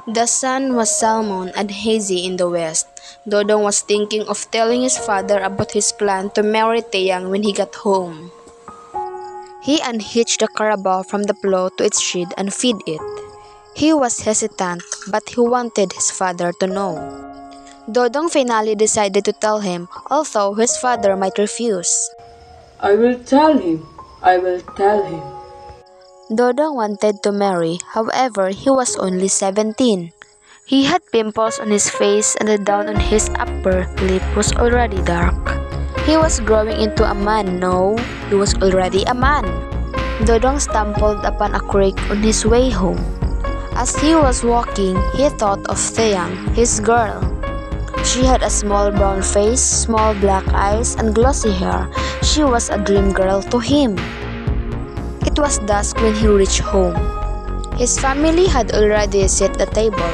The sun was salmon and hazy in the west. Dodong was thinking of telling his father about his plan to marry Taeyang when he got home. He unhitched the carabao from the plow to its shed and fed it. He was hesitant, but he wanted his father to know. Dodong finally decided to tell him, although his father might refuse. I will tell him. I will tell him. Dodong wanted to marry, however, he was only 17. He had pimples on his face and the down on his upper lip was already dark. He was growing into a man, no, he was already a man. Dodong stumbled upon a creek on his way home. As he was walking, he thought of Taeyang, his girl. She had a small brown face, small black eyes, and glossy hair. She was a dream girl to him. It was dusk when he reached home. His family had already set the table.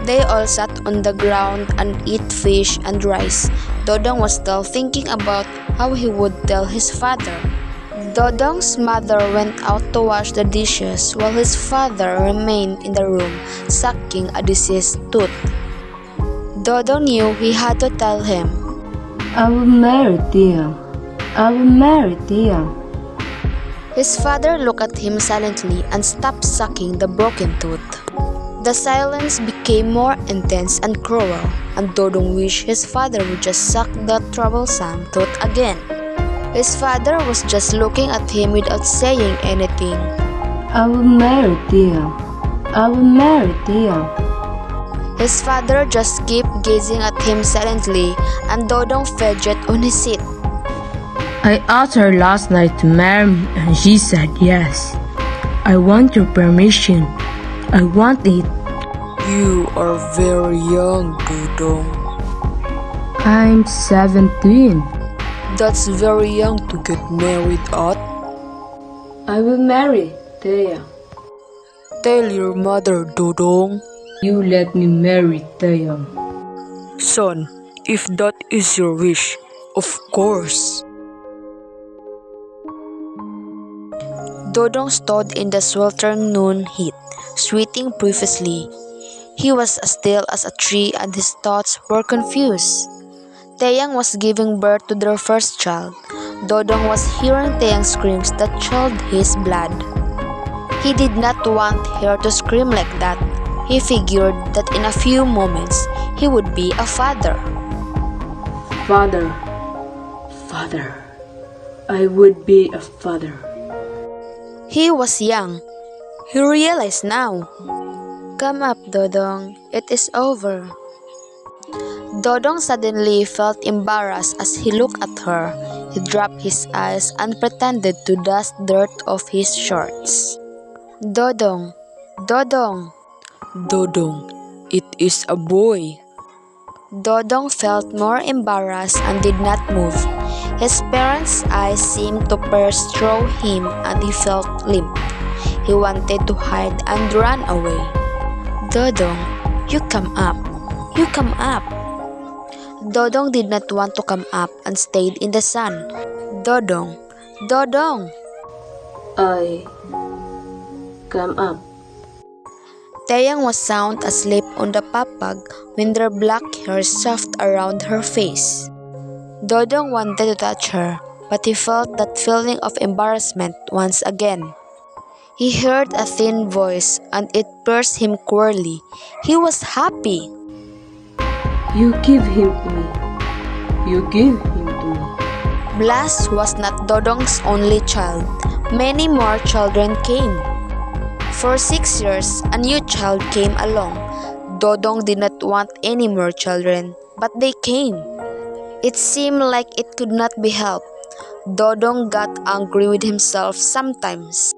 They all sat on the ground and ate fish and rice. Dodong was still thinking about how he would tell his father. Dodong's mother went out to wash the dishes while his father remained in the room, sucking a deceased tooth. Dodong knew he had to tell him. I will marry Taeyang. I will marry Taeyang. His father looked at him silently and stopped sucking the broken tooth. The silence became more intense and cruel, and Dodong wished his father would just suck the troublesome tooth again. His father was just looking at him without saying anything. I will marry Taeyang. I will marry Taeyang. His father just kept gazing at him silently, and Dodong fidgeted on his seat. I asked her last night to marry me and she said yes. I want your permission. I want it. You are very young, Dodong. I'm 17. That's very young to get married at. I will marry Taeyang. Tell your mother, Dodong. You let me marry Taeyang. Son, if that is your wish, of course. Dodong stood in the sweltering noon heat, sweating profusely. He was as still as a tree and his thoughts were confused. Taeyang was giving birth to their first child. Dodong was hearing Taeyang's screams that chilled his blood. He did not want her to scream like that. He figured that in a few moments, he would be a father. Father. Father. I would be a father. He was young. He realized now. Come up, Dodong. It is over. Dodong suddenly felt embarrassed as he looked at her. He dropped his eyes and pretended to dust dirt off his shorts. Dodong. Dodong. Dodong. It is a boy. Dodong felt more embarrassed and did not move. His parents' eyes seemed to pierce through him and he felt limp. He wanted to hide and run away. Dodong, you come up. You come up. Dodong did not want to come up and stayed in the sun. Dodong, Dodong. I come up. Taeyang was sound asleep on the papag when their black hair soft around her face. Dodong wanted to touch her, but he felt that feeling of embarrassment once again. He heard a thin voice and it pierced him cruelly. He was happy. You give him to me. You give him to me. Blas was not Dodong's only child. Many more children came. For 6 years, a new child came along. Dodong did not want any more children, but they came. It seemed like it could not be helped. Dodong got angry with himself sometimes.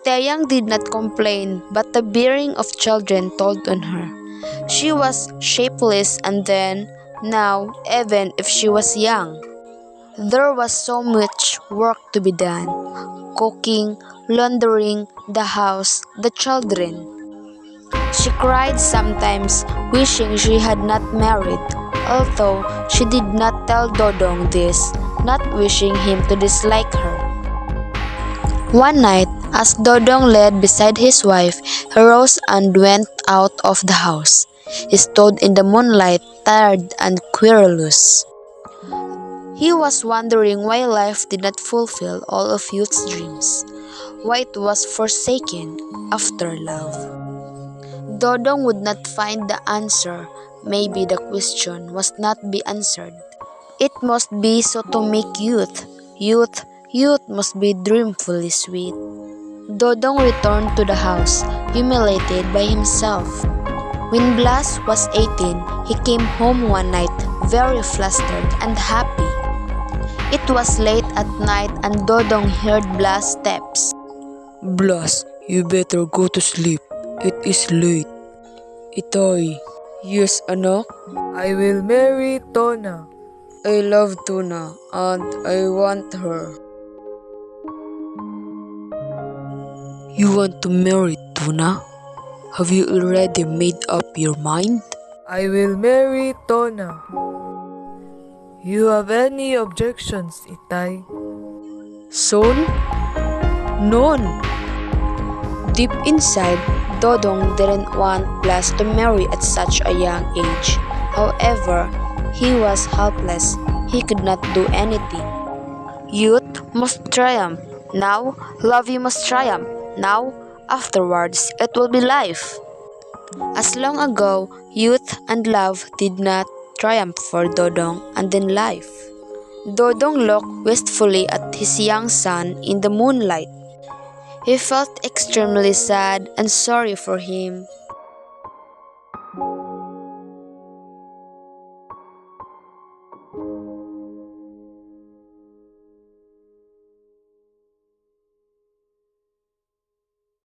Taeyang did not complain, but the bearing of children told on her. She was shapeless and then, now, even if she was young. There was so much work to be done. Cooking, laundering, the house, the children. She cried sometimes, wishing she had not married, although she did not tell Dodong this, not wishing him to dislike her. One night, As Dodong led beside his wife, he rose and went out of the house. He stood in the moonlight, tired and querulous. He was wondering why life did not fulfill all of youth's dreams, why it was forsaken after love. Dodong would not find the answer. Maybe the question must not be answered. It must be so to make youth must be dreamfully sweet. Dodong returned to the house, humiliated by himself. When Blas was 18, he came home one night, very flustered and happy. It was late at night and Dodong heard Blas' steps. Blas, you better go to sleep. It is late. Itay. Yes, anak? I will marry Tona. I love Tona and I want her. You want to marry Tona? Have you already made up your mind? I will marry Tona. You have any objections, Itay? Son? None. Deep inside, Dodong didn't want Blas to marry at such a young age. However, he was helpless. He could not do anything. Youth must triumph. Now, love you must triumph. Now, afterwards, it will be life. As long ago, youth and love did not triumph for Dodong, and then life. Dodong looked wistfully at his young son in the moonlight. He felt extremely sad and sorry for him.